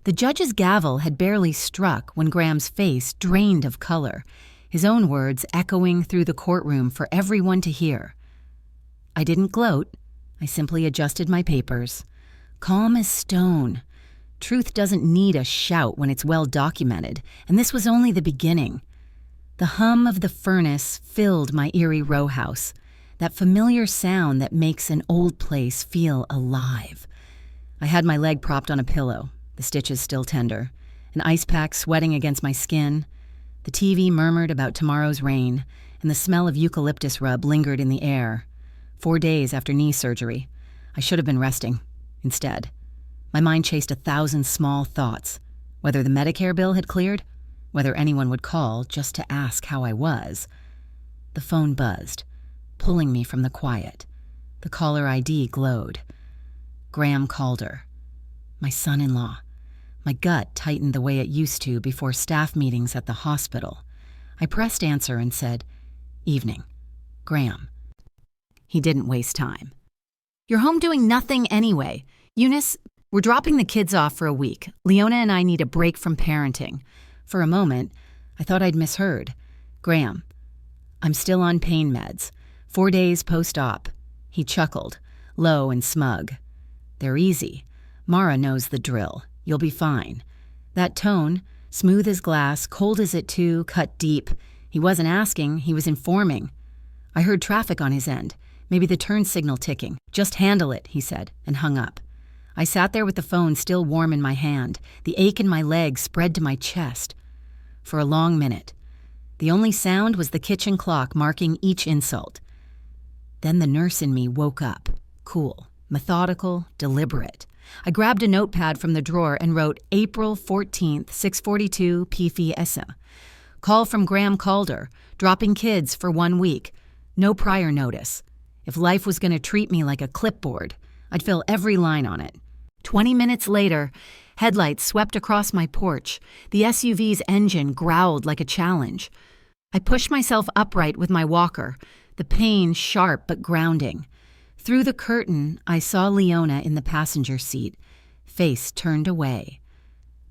The judge's gavel had barely struck when Graham's face drained of color, his own words echoing through the courtroom for everyone to hear. I didn't gloat. I simply adjusted my papers. Calm as stone. Truth doesn't need a shout when it's well documented, and this was only the beginning. The hum of the furnace filled my eerie row house, that familiar sound that makes an old place feel alive. I had my leg propped on a pillow, the stitches still tender, an ice pack sweating against my skin. The TV murmured about tomorrow's rain, and the smell of eucalyptus rub lingered in the air. 4 days after knee surgery, I should have been resting. Instead, my mind chased 1,000 small thoughts, whether the Medicare bill had cleared, whether anyone would call just to ask how I was. The phone buzzed, pulling me from the quiet. The caller ID glowed. Graham Calder, my son-in-law. My gut tightened the way it used to before staff meetings at the hospital. I pressed answer and said, "Evening. Graham." He didn't waste time. "You're home doing nothing anyway. Eunice, we're dropping the kids off for a week. Leona and I need a break from parenting." For a moment, I thought I'd misheard. "Graham, I'm still on pain meds. 4 days post-op." He chuckled, low and smug. "They're easy. Mara knows the drill. You'll be fine." That tone, smooth as glass, cold as it too, cut deep. He wasn't asking, he was informing. I heard traffic on his end, maybe the turn signal ticking. "Just handle it," he said, and hung up. I sat there with the phone still warm in my hand, the ache in my leg spread to my chest. For a long minute. The only sound was the kitchen clock marking each insult. Then the nurse in me woke up, cool, methodical, deliberate. I grabbed a notepad from the drawer and wrote April 14th, 6:42 p.f. Call from Graham Calder, dropping kids for 1 week. No prior notice. If life was going to treat me like a clipboard, I'd fill every line on it. 20 minutes later, headlights swept across my porch. The SUV's engine growled like a challenge. I pushed myself upright with my walker, the pain sharp but grounding. Through the curtain, I saw Leona in the passenger seat, face turned away.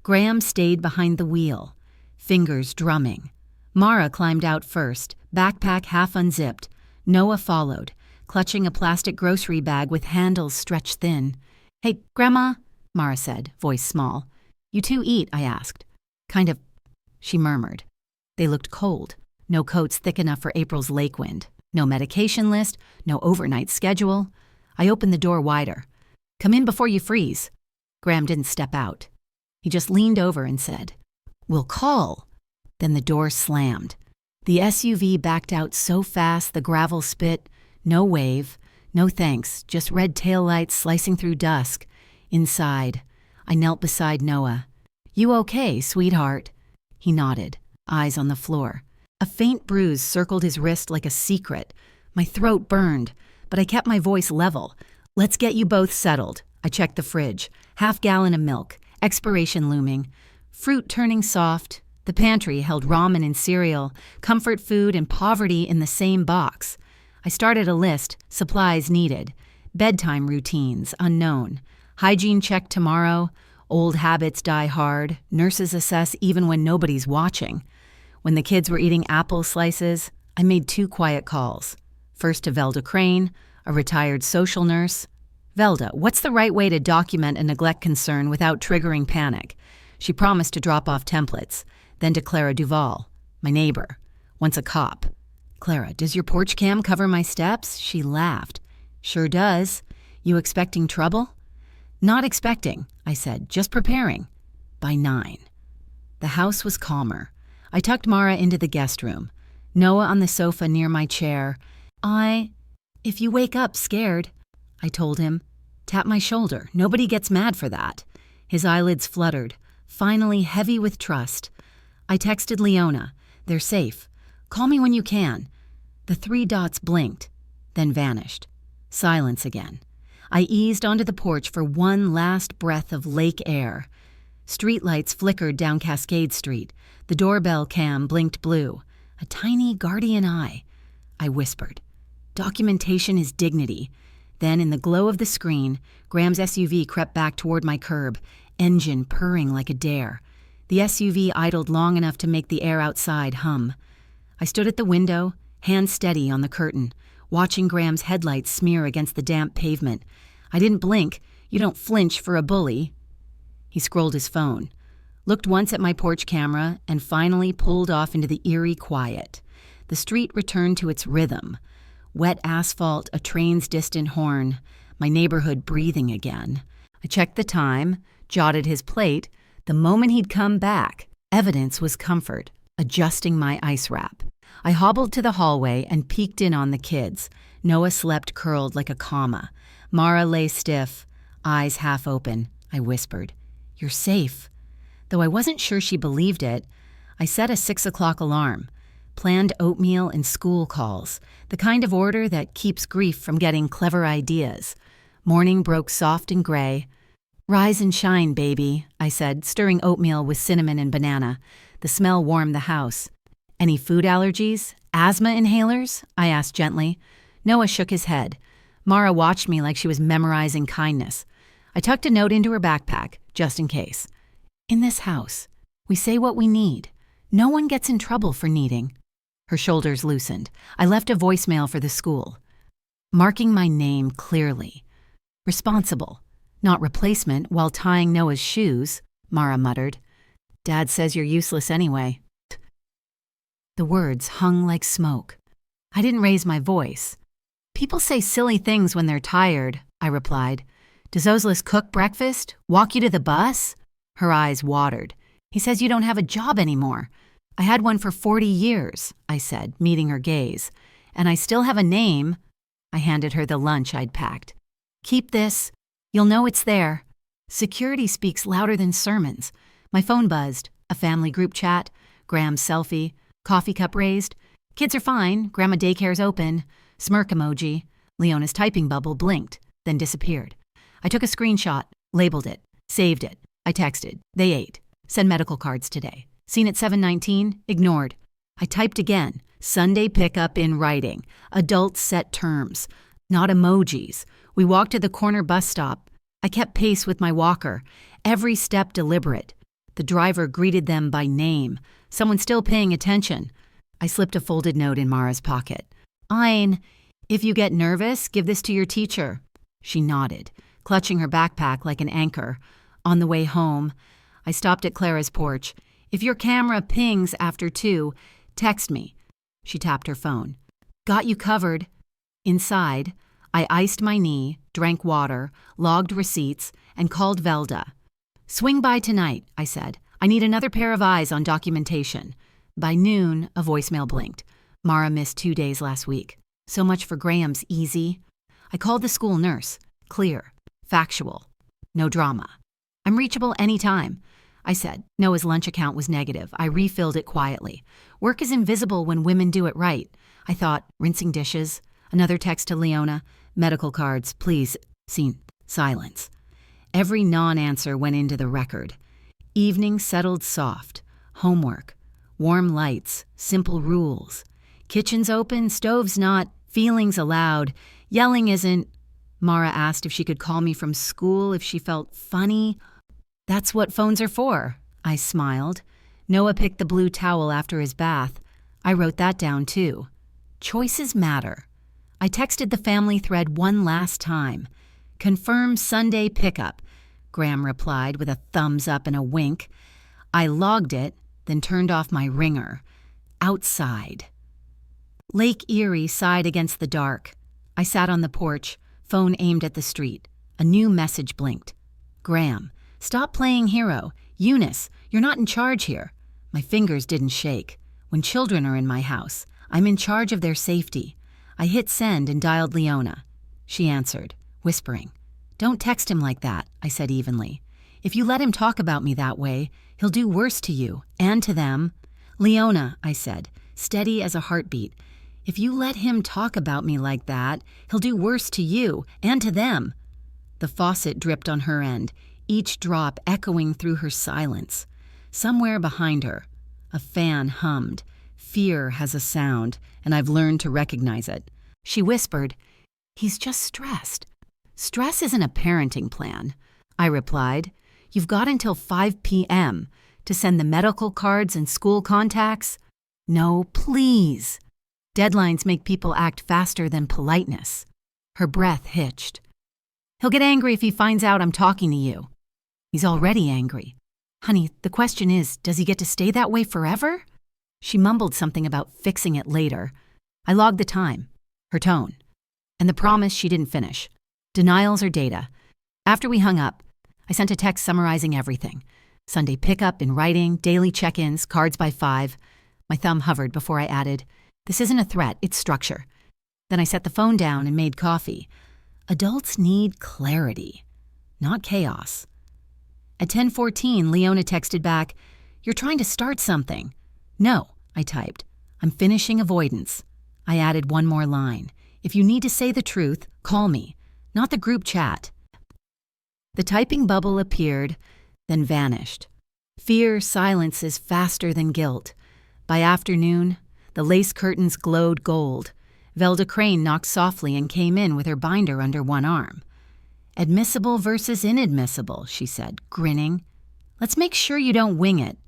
Graham stayed behind the wheel, fingers drumming. Mara climbed out first, backpack half unzipped. Noah followed, clutching a plastic grocery bag with handles stretched thin. "Hey, Grandma," Mara said, voice small. "You two eat?" I asked. "Kind of," she murmured. They looked cold, no coats thick enough for April's lake wind. No medication list, no overnight schedule. I opened the door wider. "Come in before you freeze." Graham didn't step out. He just leaned over and said, "We'll call." Then the door slammed. The SUV backed out so fast the gravel spit. No wave, no thanks, just red taillights slicing through dusk. Inside, I knelt beside Noah. "You okay, sweetheart?" He nodded, eyes on the floor. A faint bruise circled his wrist like a secret. My throat burned, but I kept my voice level. "Let's get you both settled." I checked the fridge. Half-gallon of milk, expiration looming. Fruit turning soft. The pantry held ramen and cereal, comfort food and poverty in the same box. I started a list, supplies needed. Bedtime routines, unknown. Hygiene check tomorrow. Old habits die hard. Nurses assess even when nobody's watching. When the kids were eating apple slices, I made 2 quiet calls. First to Velda Crane, a retired social nurse. "Velda, what's the right way to document a neglect concern without triggering panic?" She promised to drop off templates. Then to Clara Duval, my neighbor, once a cop. "Clara, does your porch cam cover my steps?" She laughed. "Sure does. You expecting trouble?" "Not expecting," I said, "just preparing." By 9. The house was calmer. I tucked Mara into the guest room. Noah on the sofa near my chair. If you wake up scared," I told him. "Tap my shoulder. Nobody gets mad for that." His eyelids fluttered, finally heavy with trust. I texted Leona. "They're safe. Call me when you can." The 3 dots blinked, then vanished. Silence again. I eased onto the porch for one last breath of lake air. Streetlights flickered down Cascade Street. The doorbell cam blinked blue. A tiny guardian eye. I whispered, "Documentation is dignity." Then, in the glow of the screen, Graham's SUV crept back toward my curb. engine purring like a dare. The SUV idled long enough to make the air outside hum. I stood at the window, hand steady on the curtain, watching Graham's headlights smear against the damp pavement. I didn't blink. You don't flinch for a bully. He scrolled his phone, looked once at my porch camera, and finally pulled off into the eerie quiet. The street returned to its rhythm. Wet asphalt, a train's distant horn, my neighborhood breathing again. I checked the time, jotted his plate. The moment he'd come back, evidence was comfort, adjusting my ice wrap. I hobbled to the hallway and peeked in on the kids. Noah slept curled like a comma. Mara lay stiff, eyes half open. I whispered, "You're safe." Though I wasn't sure she believed it, I set a 6 o'clock alarm. Planned oatmeal and school calls, the kind of order that keeps grief from getting clever ideas. Morning broke soft and gray. "Rise and shine, baby," I said, stirring oatmeal with cinnamon and banana. The smell warmed the house. "Any food allergies? Asthma inhalers?" I asked gently. Noah shook his head. Mara watched me like she was memorizing kindness. I tucked a note into her backpack, just in case. "In this house, we say what we need. No one gets in trouble for needing." Her shoulders loosened. I left a voicemail for the school, marking my name clearly. "Responsible, not replacement," while tying Noah's shoes, Mara muttered. "Dad says you're useless anyway." The words hung like smoke. I didn't raise my voice. "People say silly things when they're tired," I replied. "Does Ozlis cook breakfast? Walk you to the bus?" Her eyes watered. "He says you don't have a job anymore." "I had one for 40 years, I said, meeting her gaze. "And I still have a name." I handed her the lunch I'd packed. "Keep this. You'll know it's there." Security speaks louder than sermons. My phone buzzed. A family group chat. Graham's selfie. Coffee cup raised. "Kids are fine. Grandma daycare's open." Smirk emoji. Leona's typing bubble blinked, then disappeared. I took a screenshot, labeled it, saved it. I texted. They ate. Send medical cards today. Seen at 7:19? Ignored. I typed again. Sunday pickup in writing. Adult set terms. Not emojis. We walked to the corner bus stop. I kept pace with my walker. Every step deliberate. The driver greeted them by name. Someone still paying attention. I slipped a folded note in Mara's pocket. "Ein, if you get nervous, give this to your teacher." She nodded, clutching her backpack like an anchor. On the way home, I stopped at Clara's porch. "If your camera pings after 2, text me." She tapped her phone. "Got you covered." Inside, I iced my knee, drank water, logged receipts, and called Velda. "Swing by tonight," I said. "I need another pair of eyes on documentation." By noon, a voicemail blinked. Mara missed 2 days last week. So much for Graham's easy. I called the school nurse. Clear. Factual. No drama. "I'm reachable anytime," I said. Noah's lunch account was negative. I refilled it quietly. Work is invisible when women do it right. I thought, rinsing dishes. Another text to Leona. "Medical cards, please." Scene. Silence. Every non-answer went into the record. Evening settled soft. Homework. Warm lights. Simple rules. Kitchen's open, stove's not. Feelings allowed. Yelling isn't. Mara asked if she could call me from school if she felt funny. "That's what phones are for," I smiled. Noah picked the blue towel after his bath. I wrote that down too. Choices matter. I texted the family thread one last time. "Confirm Sunday pickup," Graham replied with a thumbs up and a wink. I logged it, then turned off my ringer. Outside. Lake Erie sighed against the dark. I sat on the porch, phone aimed at the street. A new message blinked. "Graham, stop playing hero. Eunice, you're not in charge here." My fingers didn't shake. When children are in my house, I'm in charge of their safety. I hit send and dialed Leona. She answered, whispering. "Don't text him like that," I said evenly. "If you let him talk about me that way, he'll do worse to you and to them." "Leona," I said, steady as a heartbeat, "if you let him talk about me like that, he'll do worse to you and to them." The faucet dripped on her end, each drop echoing through her silence. Somewhere behind her, a fan hummed. Fear has a sound, and I've learned to recognize it. She whispered, "He's just stressed." "Stress isn't a parenting plan," I replied. You've got until 5 p.m. to send the medical cards and school contacts. No, please. Deadlines make people act faster than politeness. Her breath hitched. He'll get angry if he finds out I'm talking to you. He's already angry. Honey, the question is, does he get to stay that way forever? She mumbled something about fixing it later. I logged the time, her tone, and the promise she didn't finish. Denials or data. After we hung up, I sent a text summarizing everything. Sunday pickup in writing, daily check-ins, cards by 5. My thumb hovered before I added, this isn't a threat, it's structure. Then I set the phone down and made coffee. Adults need clarity, not chaos. At 10:14, Leona texted back, you're trying to start something. No, I typed. I'm finishing avoidance. I added one more line. If you need to say the truth, call me, not the group chat. The typing bubble appeared, then vanished. Fear silences faster than guilt. By afternoon, the lace curtains glowed gold. Velda Crane knocked softly and came in with her binder under one arm. Admissible versus inadmissible, she said, grinning. Let's make sure you don't wing it.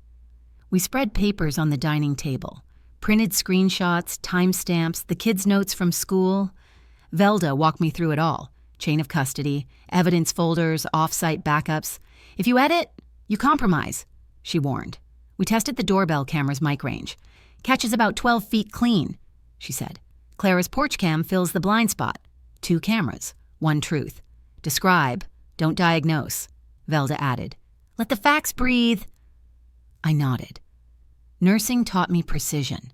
We spread papers on the dining table. Printed screenshots, timestamps, the kids' notes from school. Velda walked me through it all. Chain of custody, evidence folders, off-site backups. If you edit, you compromise, she warned. We tested the doorbell camera's mic range. Catches about 12 feet clean, she said. Clara's porch cam fills the blind spot. 2 cameras, 1 truth. Describe, don't diagnose, Velda added. Let the facts breathe. I nodded. Nursing taught me precision.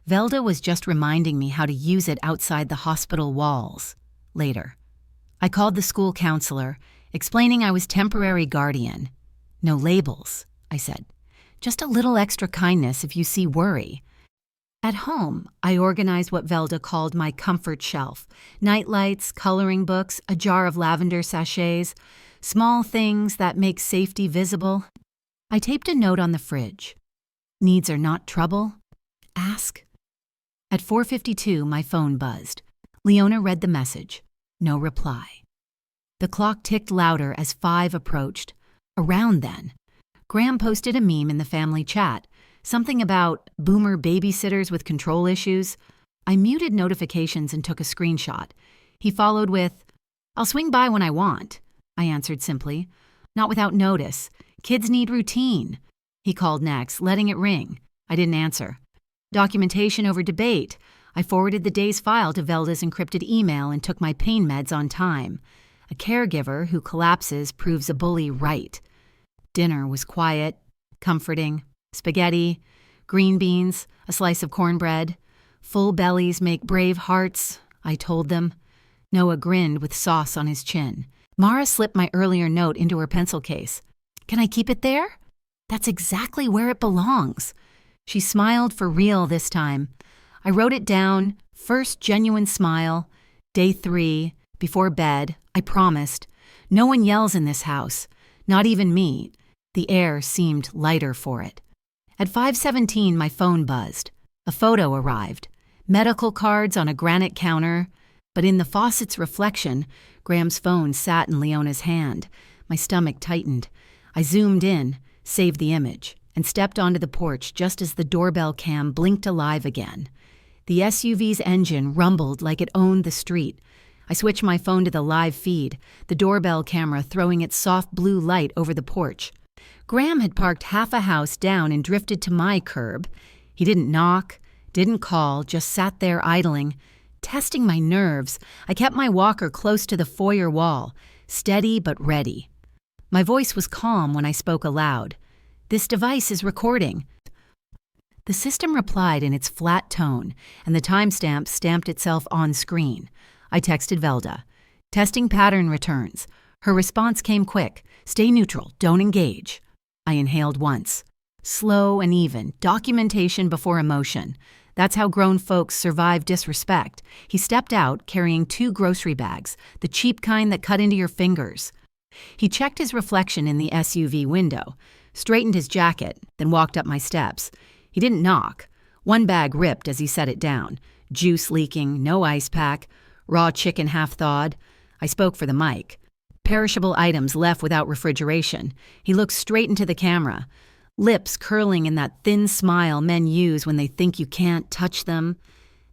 Velda was just reminding me how to use it outside the hospital walls. Later, I called the school counselor, explaining I was temporary guardian. No labels, I said. Just a little extra kindness if you see worry. At home, I organized what Velda called my comfort shelf. Nightlights, coloring books, a jar of lavender sachets, small things that make safety visible. I taped a note on the fridge. Needs are not trouble. Ask. At 4:52, my phone buzzed. Leona read the message. No reply. The clock ticked louder as 5 approached. Around then, Graham posted a meme in the family chat. Something about boomer babysitters with control issues. I muted notifications and took a screenshot. He followed with, I'll swing by when I want. I answered simply. Not without notice. Kids need routine. He called next, letting it ring. I didn't answer. Documentation over debate. I forwarded the day's file to Velda's encrypted email and took my pain meds on time. A caregiver who collapses proves a bully right. Dinner was quiet, comforting. Spaghetti, green beans, a slice of cornbread. Full bellies make brave hearts, I told them. Noah grinned with sauce on his chin. Mara slipped my earlier note into her pencil case. Can I keep it there? That's exactly where it belongs. She smiled for real this time. I wrote it down, first genuine smile, day 3, before bed, I promised. No one yells in this house, not even me. The air seemed lighter for it. At 5:17, my phone buzzed. A photo arrived. Medical cards on a granite counter, but in the faucet's reflection, Graham's phone sat in Leona's hand. My stomach tightened. I zoomed in, saved the image, and stepped onto the porch just as the doorbell cam blinked alive again. The SUV's engine rumbled like it owned the street. I switched my phone to the live feed, the doorbell camera throwing its soft blue light over the porch. Graham had parked half a house down and drifted to my curb. He didn't knock, didn't call, just sat there idling. Testing my nerves, I kept my walker close to the foyer wall, steady but ready. My voice was calm when I spoke aloud. This device is recording. The system replied in its flat tone, and the timestamp stamped itself on screen. I texted Velda. Testing pattern returns. Her response came quick. Stay neutral, don't engage. I inhaled once. Slow and even, documentation before emotion. That's how grown folks survive disrespect. He stepped out, carrying 2 grocery bags, the cheap kind that cut into your fingers. He checked his reflection in the SUV window, straightened his jacket, then walked up my steps. He didn't knock. One bag ripped as he set it down. Juice leaking, no ice pack, raw chicken half thawed. I spoke for the mic. perishable items left without refrigeration. He looked straight into the camera, lips curling in that thin smile men use when they think you can't touch them.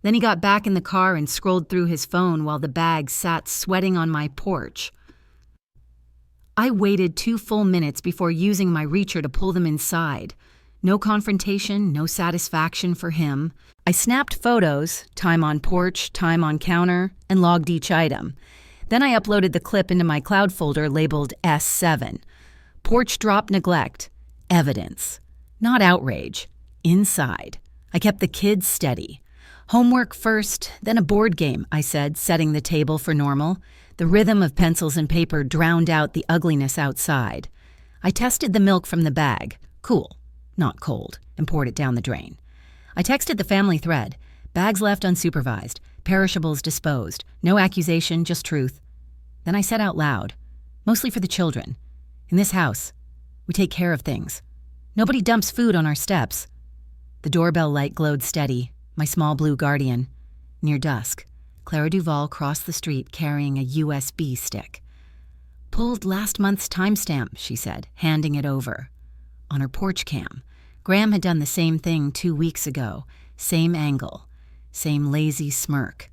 Then he got back in the car and scrolled through his phone while the bags sat sweating on my porch. I waited 2 full minutes before using my reacher to pull them inside. No confrontation, no satisfaction for him. I snapped photos, time on porch, time on counter, and logged each item. Then I uploaded the clip into my cloud folder labeled S7. Porch drop neglect. Evidence. Not outrage. Inside. I kept the kids steady. Homework first, then a board game, I said, setting the table for normal. The rhythm of pencils and paper drowned out the ugliness outside. I tested the milk from the bag. Cool. Not cold, and poured it down the drain. I texted the family thread. Bags left unsupervised. Perishables disposed. No accusation, just truth. Then I said out loud, mostly for the children. In this house, we take care of things. Nobody dumps food on our steps. The doorbell light glowed steady, my small blue guardian. Near dusk, Clara Duval crossed the street carrying a USB stick. Pulled last month's timestamp, she said, handing it over. On her porch cam, Graham had done the same thing 2 weeks ago. Same angle. Same lazy smirk.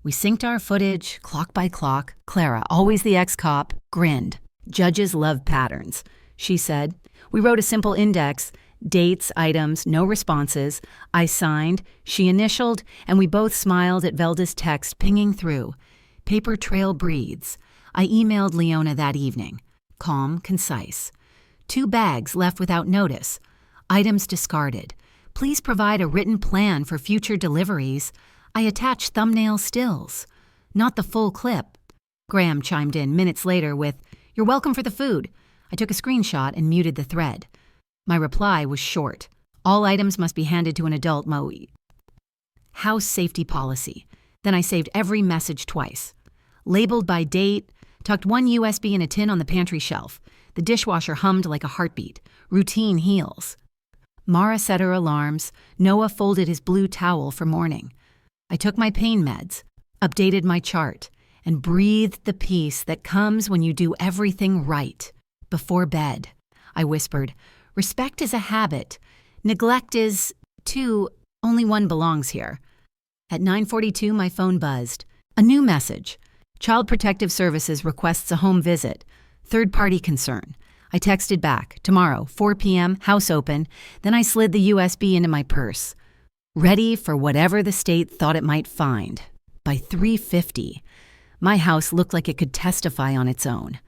We synced our footage, clock by clock. Clara, always the ex-cop, grinned. Judges love patterns, she said. We wrote a simple index, dates, items, no responses. I signed, she initialed, and we both smiled at Velda's text pinging through. Paper trail breathes. I emailed Leona that evening. Calm, concise. 2 bags left without notice. Items discarded. Please provide a written plan for future deliveries. I attached thumbnail stills. Not the full clip. Graham chimed in minutes later with, "You're welcome for the food." I took a screenshot and muted the thread. My reply was short. All items must be handed to an adult MOE. House safety policy. Then I saved every message twice. Labeled by date, tucked 1 USB in a tin on the pantry shelf. The dishwasher hummed like a heartbeat. Routine heals. Mara set her alarms. Noah folded his blue towel for morning. I took my pain meds, updated my chart, and breathed the peace that comes when you do everything right. Before bed, I whispered, respect is a habit. Neglect is, too, only one belongs here. At 9:42, my phone buzzed. A new message. Child Protective Services requests a home visit. Third-party concern. I texted back, tomorrow, 4 p.m., house open. Then I slid the USB into my purse. Ready for whatever the state thought it might find. By 3:50, my house looked like it could testify on its own.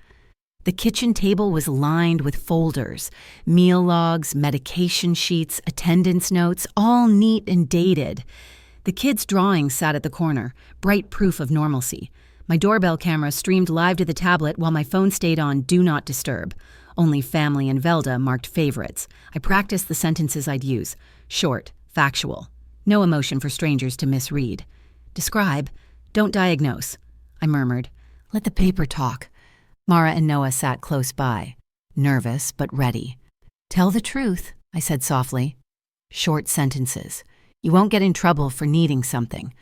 The kitchen table was lined with folders, meal logs, medication sheets, attendance notes, all neat and dated. The kids' drawings sat at the corner, bright proof of normalcy. My doorbell camera streamed live to the tablet while my phone stayed on Do Not Disturb. Only family and Velda marked favorites. I practiced the sentences I'd use. Short, factual. No emotion for strangers to misread. Describe. Don't diagnose. I murmured. Let the paper talk. Mara and Noah sat close by, nervous but ready. Tell the truth, I said softly. Short sentences. You won't get in trouble for needing something.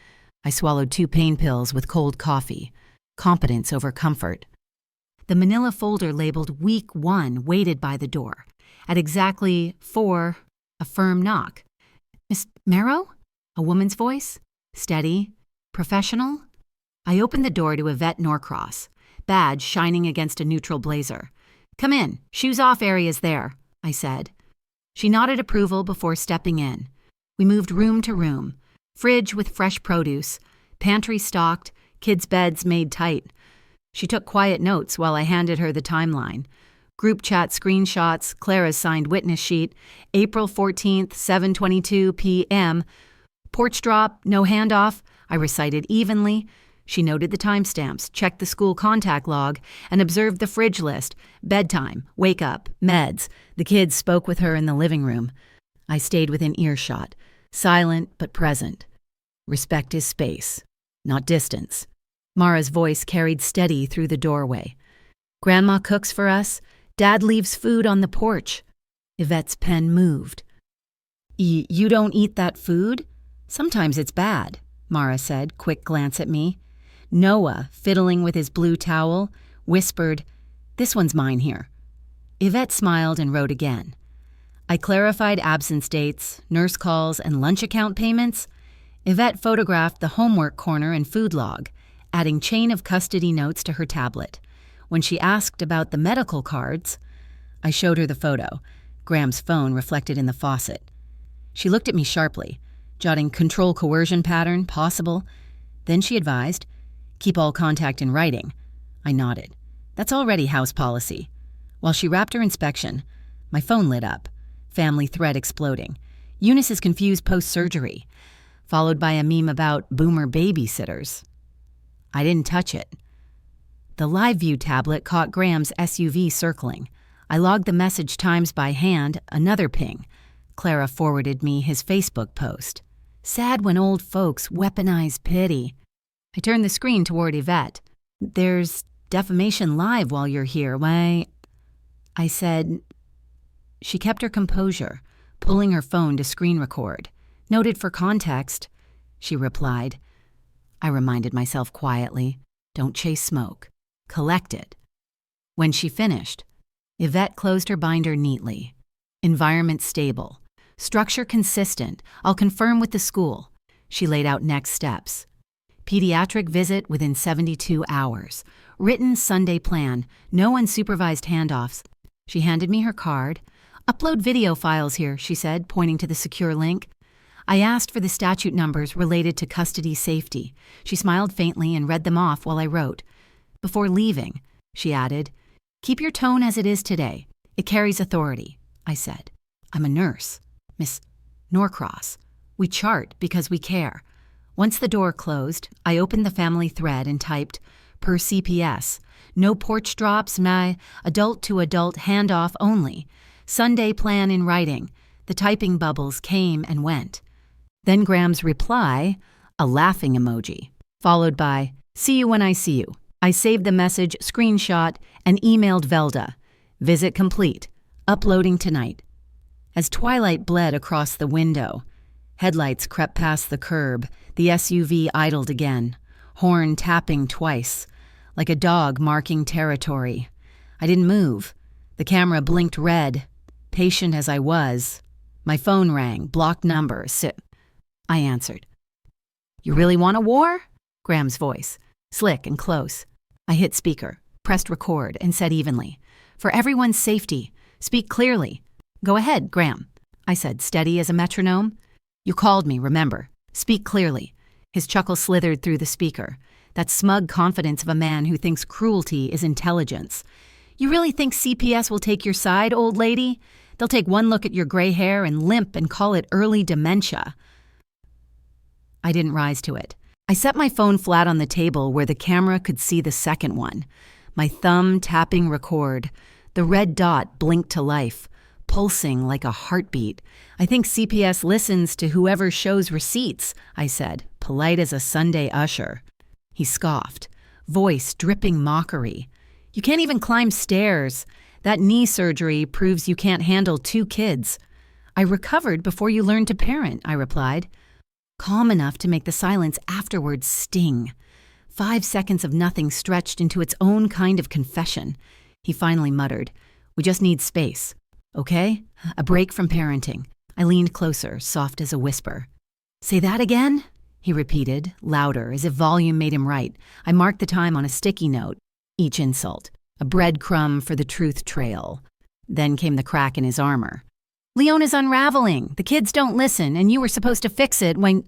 I swallowed 2 pain pills with cold coffee. Competence over comfort. The manila folder labeled Week 1 waited by the door. At exactly 4, a firm knock. Miss Marrow? A woman's voice? Steady? Professional? I opened the door to Yvette Norcross, badge shining against a neutral blazer. Come in, shoes off area's there, I said. She nodded approval before stepping in. We moved room to room. Fridge with fresh produce, pantry stocked, kids' beds made tight. She took quiet notes while I handed her the timeline. Group chat screenshots, Clara's signed witness sheet, April 14th, 7:22 p.m. Porch drop, no handoff, I recited evenly. She noted the timestamps, checked the school contact log, and observed the fridge list. Bedtime, wake up, meds. The kids spoke with her in the living room. I stayed within earshot, silent but present. Respect is space, not distance. Mara's voice carried steady through the doorway. Grandma cooks for us. Dad leaves food on the porch. Yvette's pen moved. You don't eat that food? Sometimes it's bad, Mara said, quick glance at me. Noah, fiddling with his blue towel. whispered, "This one's mine here." Yvette smiled and wrote again. I clarified absence dates, nurse calls, and lunch account payments. Yvette photographed the homework corner and food log, adding chain of custody notes to her tablet. When she asked about the medical cards, I showed her the photo, Graham's phone reflected in the faucet. She looked at me sharply, jotting control coercion pattern, possible. Then she advised, "Keep all contact in writing." I nodded. "That's already house policy." While she wrapped her inspection, my phone lit up, family thread exploding. Eunice is confused post-surgery, followed by a meme about boomer babysitters. I didn't touch it. The live view tablet caught Graham's SUV circling. I logged the message times by hand, another ping. Clara forwarded me his Facebook post. "Sad when old folks weaponize pity." I turned the screen toward Yvette. "There's defamation live while you're here. Why?" I said. She kept her composure, pulling her phone to screen record. "Noted for context," she replied. I reminded myself quietly, "Don't chase smoke. Collect it." When she finished, Yvette closed her binder neatly. "Environment stable. Structure consistent. I'll confirm with the school." She laid out next steps. Pediatric visit within 72 hours. Written Sunday plan. No unsupervised handoffs. She handed me her card. "Upload video files here," she said, pointing to the secure link. I asked for the statute numbers related to custody safety. She smiled faintly and read them off while I wrote. "Before leaving," she added, "keep your tone as it is today. It carries authority," I said. "I'm a nurse, Miss Norcross. We chart because we care." Once the door closed, I opened the family thread and typed, "Per CPS. No porch drops, my adult-to-adult handoff only. Sunday plan in writing." The typing bubbles came and went. Then Graham's reply, a laughing emoji, followed by, "See you when I see you." I saved the message, screenshot, and emailed Velda. "Visit complete. Uploading tonight." As twilight bled across the window, headlights crept past the curb, the SUV idled again, horn tapping twice, like a dog marking territory. I didn't move. The camera blinked red. Patient as I was, my phone rang, blocked number. I answered. "You really want a war?" Graham's voice, slick and close. I hit speaker, pressed record, and said evenly, "For everyone's safety, speak clearly." "Go ahead, Graham," I said, steady as a metronome. "You called me, remember. Speak clearly." His chuckle slithered through the speaker, that smug confidence of a man who thinks cruelty is intelligence. "You really think CPS will take your side, old lady? They'll take one look at your gray hair and limp and call it early dementia." I didn't rise to it. I set my phone flat on the table where the camera could see the second one. My thumb tapping record. The red dot blinked to life, pulsing like a heartbeat. "I think CPS listens to whoever shows receipts," I said, polite as a Sunday usher. He scoffed, voice dripping mockery. "You can't even climb stairs. That knee surgery proves you can't handle 2 kids." "I recovered before you learned to parent," I replied, calm enough to make the silence afterwards sting. 5 seconds of nothing stretched into its own kind of confession. He finally muttered, "We just need space. Okay? A break from parenting." I leaned closer, soft as a whisper. "Say that again?" he repeated, louder, as if volume made him right. I marked the time on a sticky note, each insult, a breadcrumb for the truth trail. Then came the crack in his armor. "Leona's unraveling. The kids don't listen, and you were supposed to fix it when—"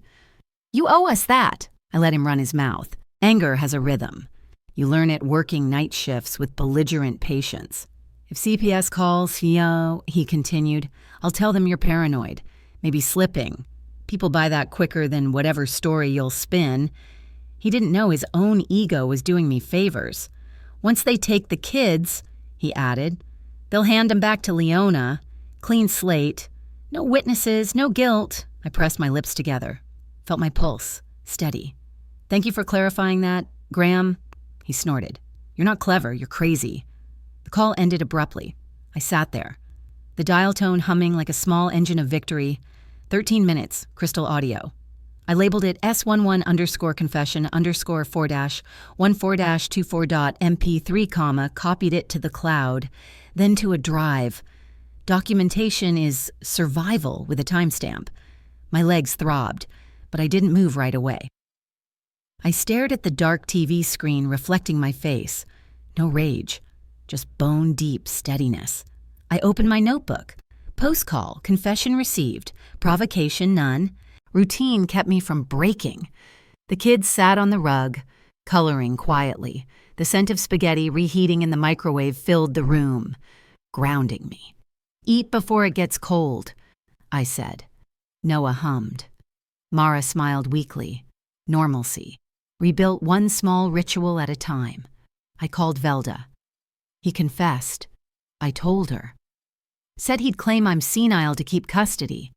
"You owe us that." I let him run his mouth. Anger has a rhythm. You learn it working night shifts with belligerent patience. "If CPS calls, he continued, I'll tell them you're paranoid. Maybe slipping. People buy that quicker than whatever story you'll spin." He didn't know his own ego was doing me favors. "Once they take the kids," he added, "they'll hand them back to Leona. Clean slate. No witnesses, no guilt." I pressed my lips together. Felt my pulse. Steady. "Thank you for clarifying that, Graham." He snorted. "You're not clever, you're crazy." The call ended abruptly. I sat there, the dial tone humming like a small engine of victory. 13 minutes, crystal audio. I labeled it S11_confession_4-14-24.mp3, copied it to the cloud, then to a drive. Documentation is survival with a timestamp. My legs throbbed, but I didn't move right away. I stared at the dark TV screen reflecting my face. No rage, just bone-deep steadiness. I opened my notebook. Post call, confession received, provocation none. Routine kept me from breaking. The kids sat on the rug, coloring quietly. The scent of spaghetti reheating in the microwave filled the room, grounding me. Eat before it gets cold, I said. Noah hummed. Mara smiled weakly. Normalcy. Rebuilt one small ritual at a time. I called Velda. He confessed. I told her. Said he'd claim I'm senile to keep custody.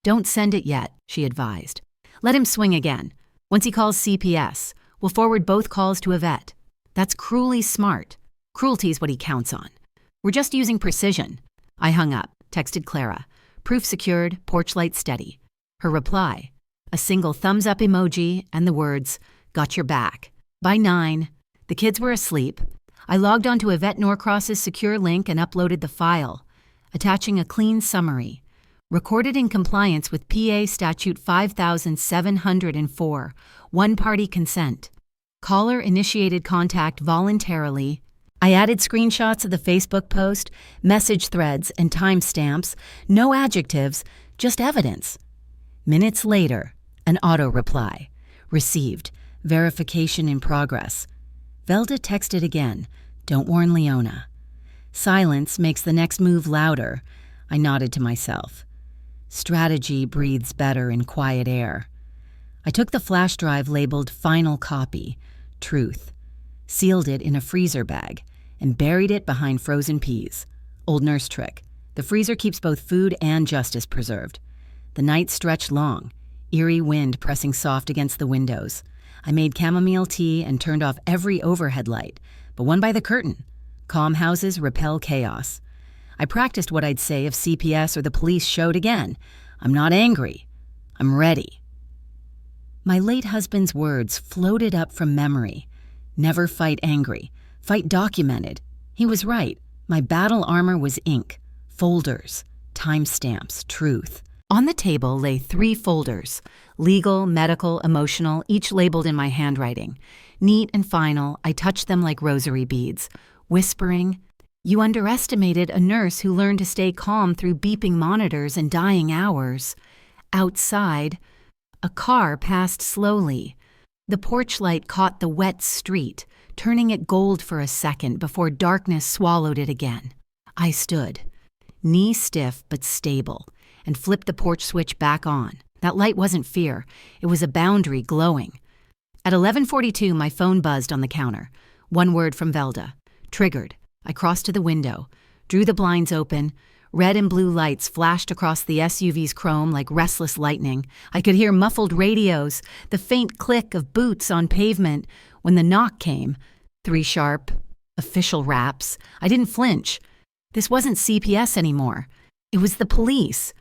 Don't send it yet, she advised. Let him swing again. Once he calls CPS, we'll forward both calls to a vet. That's cruelly smart. Cruelty's what he counts on. We're just using precision. I hung up, texted Clara. Proof secured, porch light steady. Her reply, a single thumbs up emoji and the words, got your back. By 9, the kids were asleep. I logged onto Yvette Norcross's secure link and uploaded the file, attaching a clean summary. Recorded in compliance with PA Statute 5704, one-party consent. Caller initiated contact voluntarily. I added screenshots of the Facebook post, message threads, and timestamps. No adjectives, just evidence. Minutes later, an auto reply. Received. Verification in progress. Velda texted again. Don't warn Leona. Silence makes the next move louder. I nodded to myself. Strategy breathes better in quiet air. I took the flash drive labeled Final Copy, Truth, sealed it in a freezer bag, and buried it behind frozen peas. Old nurse trick. The freezer keeps both food and justice preserved. The night stretched long, eerie wind pressing soft against the windows. I made chamomile tea and turned off every overhead light, but one by the curtain. Calm houses repel chaos. I practiced what I'd say if CPS or the police showed again. I'm not angry. I'm ready. My late husband's words floated up from memory. Never fight angry. Fight documented. He was right. My battle armor was ink, folders, timestamps, truth. On the table lay 3 folders, legal, medical, emotional, each labeled in my handwriting. Neat and final, I touched them like rosary beads, whispering, "You underestimated a nurse who learned to stay calm through beeping monitors and dying hours." Outside, a car passed slowly. The porch light caught the wet street, turning it gold for a second before darkness swallowed it again. I stood, knee stiff but stable, and flipped the porch switch back on. That light wasn't fear. It was a boundary glowing. At 11:42, my phone buzzed on the counter. One word from Velda. Triggered. I crossed to the window, drew the blinds open. Red and blue lights flashed across the SUV's chrome like restless lightning. I could hear muffled radios, the faint click of boots on pavement. When the knock came, 3 sharp, official raps, I didn't flinch. This wasn't CPS anymore. It was the police.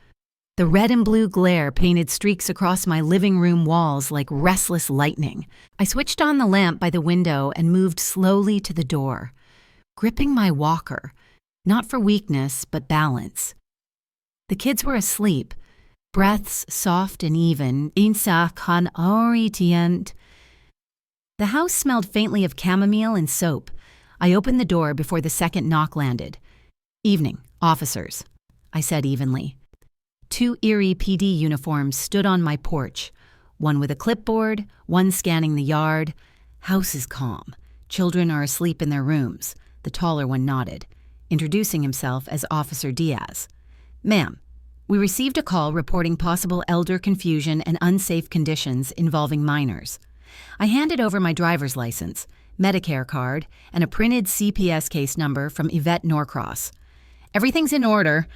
The red and blue glare painted streaks across my living room walls like restless lightning. I switched on the lamp by the window and moved slowly to the door, gripping my walker, not for weakness, but balance. The kids were asleep, breaths soft and even. The house smelled faintly of chamomile and soap. I opened the door before the second knock landed. "Evening, officers," I said evenly. 2 eerie PD uniforms stood on my porch, one with a clipboard, one scanning the yard. House is calm. Children are asleep in their rooms. The taller one nodded, introducing himself as Officer Diaz. "Ma'am, we received a call reporting possible elder confusion and unsafe conditions involving minors." I handed over my driver's license, Medicare card, and a printed CPS case number from Yvette Norcross. "Everything's in order,"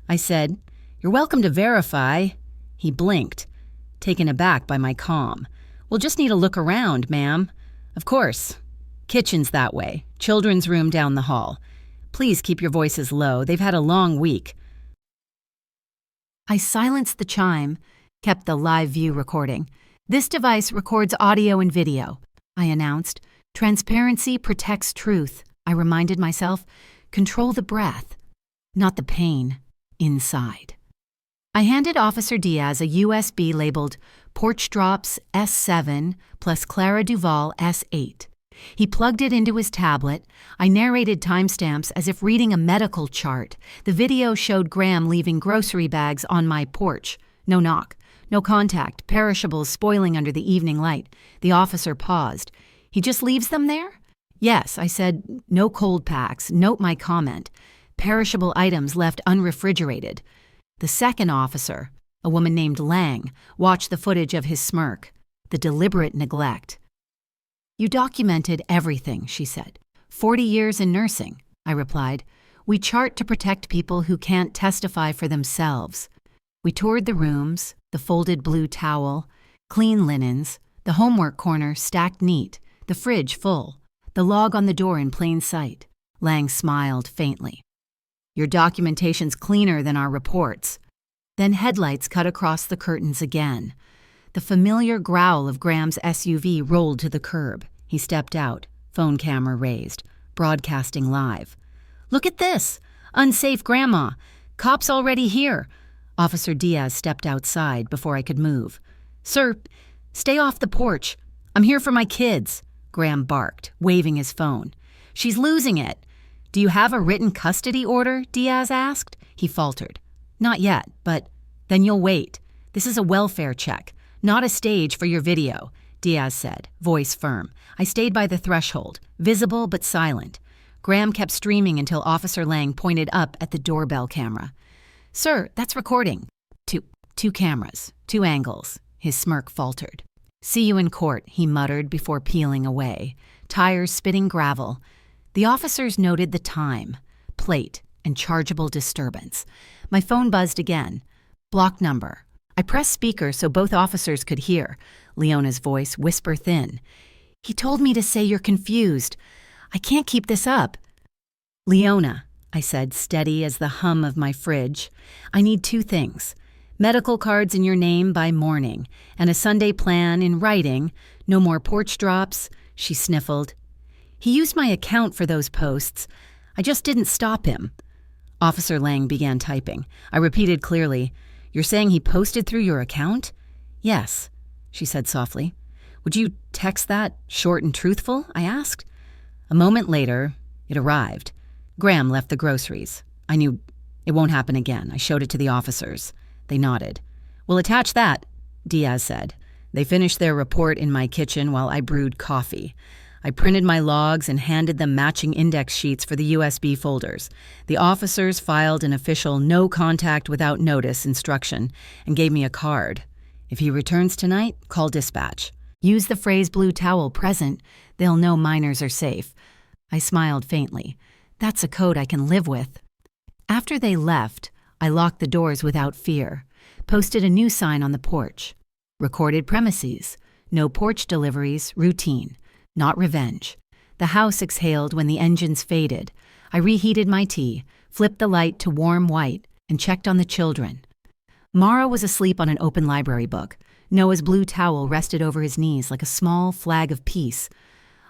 I said. "You're welcome to verify." He blinked, taken aback by my calm. "We'll just need a look around, ma'am." "Of course. Kitchen's that way. Children's room down the hall. Please keep your voices low. They've had a long week." I silenced the chime, kept the live view recording. "This device records audio and video," I announced. "Transparency protects truth," I reminded myself. "Control the breath, not the pain inside." I handed Officer Diaz a USB labeled Porch Drops S7 plus Clara Duval S8. He plugged it into his tablet. I narrated timestamps as if reading a medical chart. The video showed Graham leaving grocery bags on my porch. No knock, no contact, perishables spoiling under the evening light. The officer paused. "He just leaves them there?" "Yes," I said. "No cold packs. Note my comment. Perishable items left unrefrigerated." The second officer, a woman named Lang, watched the footage of his smirk. The deliberate neglect. "You documented everything," she said. 40 years in nursing," I replied. "We chart to protect people who can't testify for themselves." We toured the rooms, the folded blue towel, clean linens, the homework corner stacked neat, the fridge full, the log on the door in plain sight. Lang smiled faintly. "Your documentation's cleaner than our reports." Then headlights cut across the curtains again. The familiar growl of Graham's SUV rolled to the curb. He stepped out, phone camera raised, broadcasting live. "Look at this! Unsafe grandma! Cops already here!" Officer Diaz stepped outside before I could move. "Sir, stay off the porch. I'm here for my kids," Graham barked, waving his phone. "She's losing it." "Do you have a written custody order?" Diaz asked. He faltered. "Not yet, but then you'll wait. This is a welfare check, not a stage for your video," Diaz said, voice firm. I stayed by the threshold, visible but silent. Graham kept streaming until Officer Lang pointed up at the doorbell camera. "Sir, that's recording." Two cameras, 2 angles." His smirk faltered. "See you in court," he muttered before peeling away, tires spitting gravel. The officers noted the time, plate, and chargeable disturbance. My phone buzzed again. Block number. I pressed speaker so both officers could hear, Leona's voice whisper thin. "He told me to say you're confused. I can't keep this up." "Leona," I said, steady as the hum of my fridge, "I need 2 things. Medical cards in your name by morning, and a Sunday plan in writing. No more porch drops." She sniffled. "He used my account for those posts. I just didn't stop him." Officer Lang began typing. I repeated clearly, "You're saying he posted through your account?" "Yes," she said softly. "Would you text that, short and truthful?" I asked. A moment later, it arrived. Graham left the groceries. I knew it won't happen again. I showed it to the officers. They nodded. "We'll attach that," Diaz said. They finished their report in my kitchen while I brewed coffee. I printed my logs and handed them matching index sheets for the USB folders. The officers filed an official no contact without notice instruction and gave me a card. "If he returns tonight, call dispatch. Use the phrase blue towel present. They'll know minors are safe." I smiled faintly. That's a code I can live with. After they left, I locked the doors without fear, posted a new sign on the porch. Recorded premises. No porch deliveries, routine. Not revenge. The house exhaled when the engines faded. I reheated my tea, flipped the light to warm white, and checked on the children. Mara was asleep on an open library book. Noah's blue towel rested over his knees like a small flag of peace.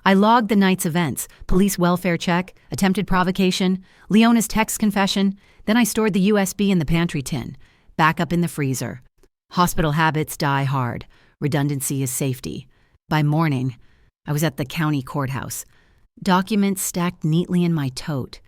I logged the night's events, police welfare check, attempted provocation, Leona's text confession. Then I stored the USB in the pantry tin, back up in the freezer. Hospital habits die hard. Redundancy is safety. By morning, I was at the county courthouse. Documents stacked neatly in my tote.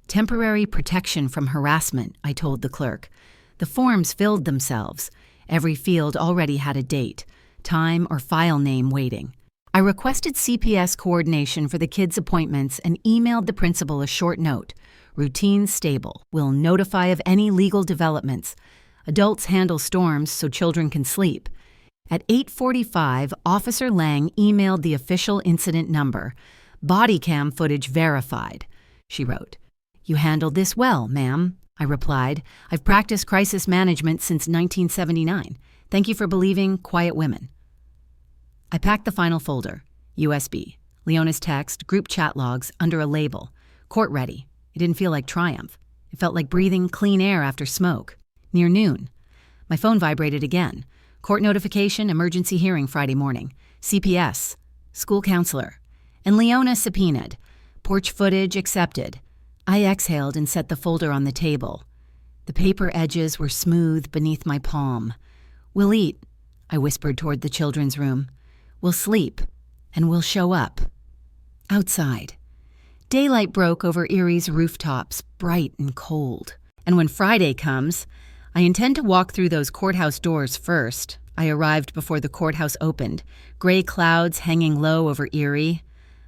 Temporary protection from harassment, I told the clerk. The forms filled themselves. Every field already had a date, time or file name waiting. I requested CPS coordination for the kids' appointments and emailed the principal a short note. Routine stable. Will notify of any legal developments. Adults handle storms so children can sleep. At 8:45, Officer Lang emailed the official incident number. Body cam footage verified. She wrote, "You handled this well, ma'am." I replied, "I've practiced crisis management since 1979. Thank you for believing quiet women." I packed the final folder. USB. Leona's text, group chat logs, under a label. Court ready. It didn't feel like triumph. It felt like breathing clean air after smoke. Near noon. My phone vibrated again. Court notification, emergency hearing Friday morning. CPS, school counselor. And Leona subpoenaed. Porch footage accepted. I exhaled and set the folder on the table. The paper edges were smooth beneath my palm. "We'll eat," I whispered toward the children's room. "We'll sleep, and we'll show up." Outside. Daylight broke over Erie's rooftops, bright and cold. And when Friday comes, I intend to walk through those courthouse doors first. I arrived before the courthouse opened, gray clouds hanging low over Erie.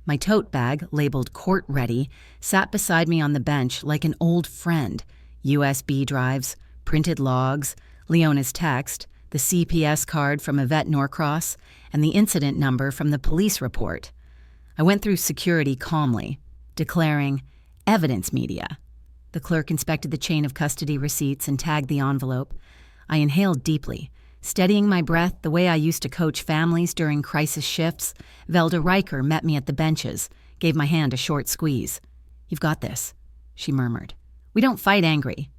My tote bag, labeled Court Ready, sat beside me on the bench like an old friend. USB drives, printed logs, Leona's text, the CPS card from Yvette Norcross, and the incident number from the police report. I went through security calmly, declaring, "Evidence media." The clerk inspected the chain of custody receipts and tagged the envelope. I inhaled deeply, steadying my breath the way I used to coach families during crisis shifts. Velda Riker met me at the benches, gave my hand a short squeeze. "You've got this," she murmured. "We don't fight angry,"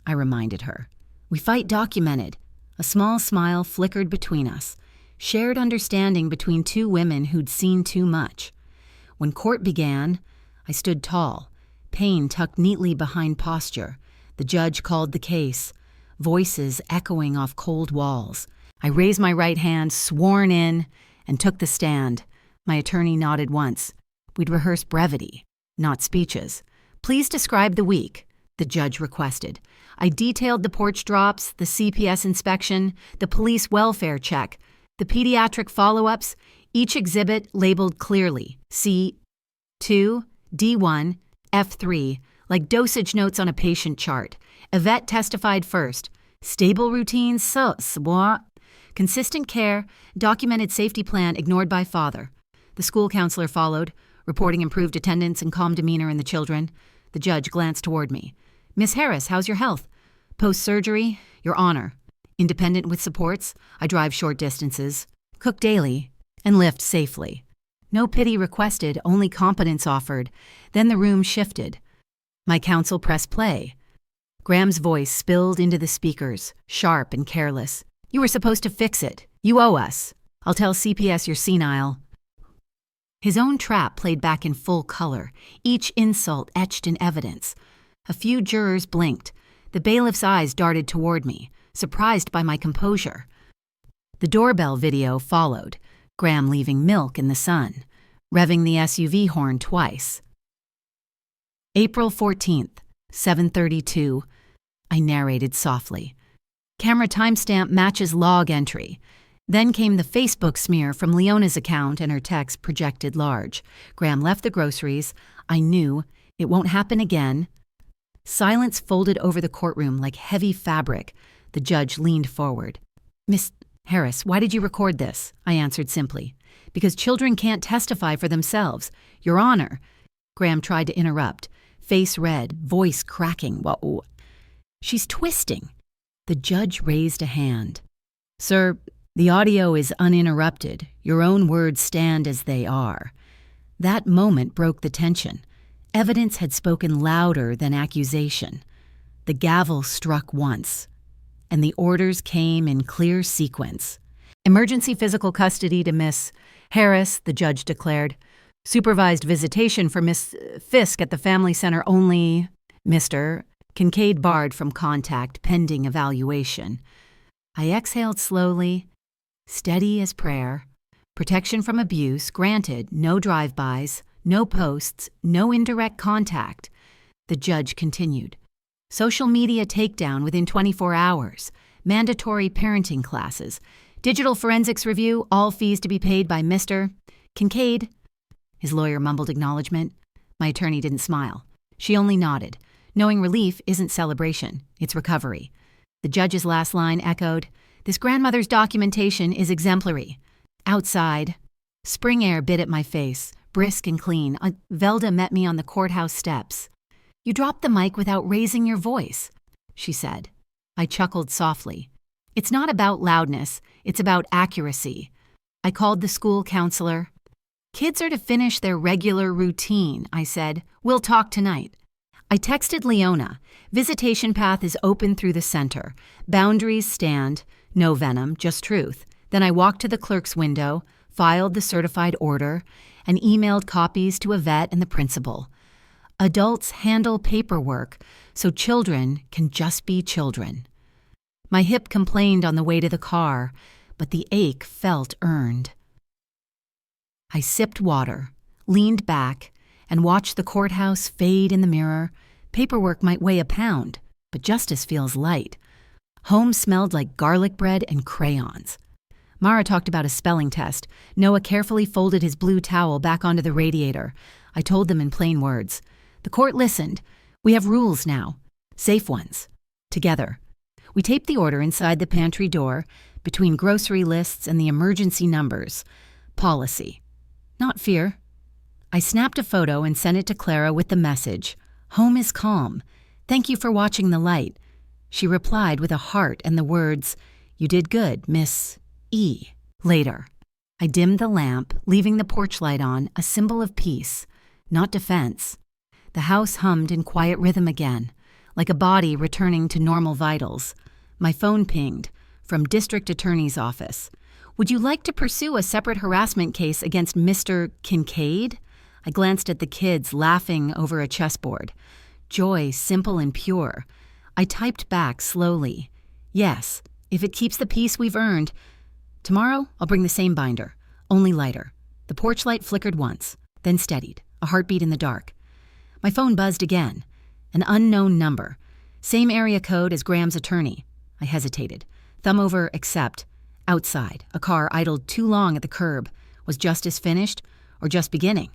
I reminded her. "We fight documented." A small smile flickered between us, shared understanding between two women who'd seen too much. When court began, I stood tall, pain tucked neatly behind posture. The judge called the case, voices echoing off cold walls. I raised my right hand, sworn in, and took the stand. My attorney nodded once. We'd rehearsed brevity, not speeches. "Please describe the week," the judge requested. I detailed the porch drops, the CPS inspection, the police welfare check, the pediatric follow-ups, each exhibit labeled clearly, C2, D1, F3, like dosage notes on a patient chart. Yvette testified first. Stable routines, consistent care, documented safety plan ignored by father. The school counselor followed, reporting improved attendance and calm demeanor in the children. The judge glanced toward me. "Miss Harris, how's your health?" "Post-surgery, Your Honor. Independent with supports. I drive short distances, cook daily, and lift safely." No pity requested, only competence offered. Then the room shifted. My counsel pressed play. Graham's voice spilled into the speakers, sharp and careless. "You were supposed to fix it. You owe us. I'll tell CPS you're senile." His own trap played back in full color, each insult etched in evidence. A few jurors blinked. The bailiff's eyes darted toward me, surprised by my composure. The doorbell video followed, Graham leaving milk in the sun, revving the SUV horn twice. April 14th, 7:32. I narrated softly. Camera timestamp matches log entry. Then came the Facebook smear from Leona's account and her text projected large. Graham left the groceries. I knew it won't happen again. Silence folded over the courtroom like heavy fabric. The judge leaned forward. "Miss Harris, why did you record this?" I answered simply. "Because children can't testify for themselves. Your Honor." Graham tried to interrupt, face red, voice cracking. "Whoa. She's twisting." The judge raised a hand. "Sir, the audio is uninterrupted. Your own words stand as they are." That moment broke the tension. Evidence had spoken louder than accusation. The gavel struck once, and the orders came in clear sequence. "Emergency physical custody to Miss Harris," the judge declared. "Supervised visitation for Miss Fisk at the family center only. Mr. Kincaid barred from contact pending evaluation." I exhaled slowly, steady as prayer. Protection from abuse granted, no drive-bys, no posts, no indirect contact. The judge continued. "Social media takedown within 24 hours. Mandatory parenting classes. Digital forensics review, all fees to be paid by Mr. Kincaid." His lawyer mumbled acknowledgement. My attorney didn't smile. She only nodded. Knowing relief isn't celebration, it's recovery. The judge's last line echoed, "This grandmother's documentation is exemplary." Outside, spring air bit at my face, brisk and clean. Velda met me on the courthouse steps. "You dropped the mic without raising your voice," she said. I chuckled softly. "It's not about loudness, it's about accuracy." I called the school counselor. "Kids are to finish their regular routine," I said. "We'll talk tonight." I texted Leona. Visitation path is open through the center. Boundaries stand. No venom, just truth. Then I walked to the clerk's window, filed the certified order, and emailed copies to a vet and the principal. Adults handle paperwork, so children can just be children. My hip complained on the way to the car, but the ache felt earned. I sipped water, leaned back, and watched the courthouse fade in the mirror. Paperwork might weigh a pound, but justice feels light. Home smelled like garlic bread and crayons. Mara talked about a spelling test. Noah carefully folded his blue towel back onto the radiator. I told them in plain words. The court listened. We have rules now. Safe ones. Together. We taped the order inside the pantry door, between grocery lists and the emergency numbers. Policy. Not fear. I snapped a photo and sent it to Clara with the message, "Home is calm. Thank you for watching the light." She replied with a heart and the words, "You did good, Miss E." Later, I dimmed the lamp, leaving the porch light on, a symbol of peace, not defense. The house hummed in quiet rhythm again, like a body returning to normal vitals. My phone pinged, from District Attorney's Office. "Would you like to pursue a separate harassment case against Mr. Kincaid?" I glanced at the kids laughing over a chessboard. Joy, simple and pure. I typed back slowly. "Yes, if it keeps the peace we've earned. Tomorrow, I'll bring the same binder, only lighter." The porch light flickered once, then steadied, a heartbeat in the dark. My phone buzzed again. An unknown number. Same area code as Graham's attorney. I hesitated. Thumb over accept. Outside, a car idled too long at the curb. Was justice finished or just beginning?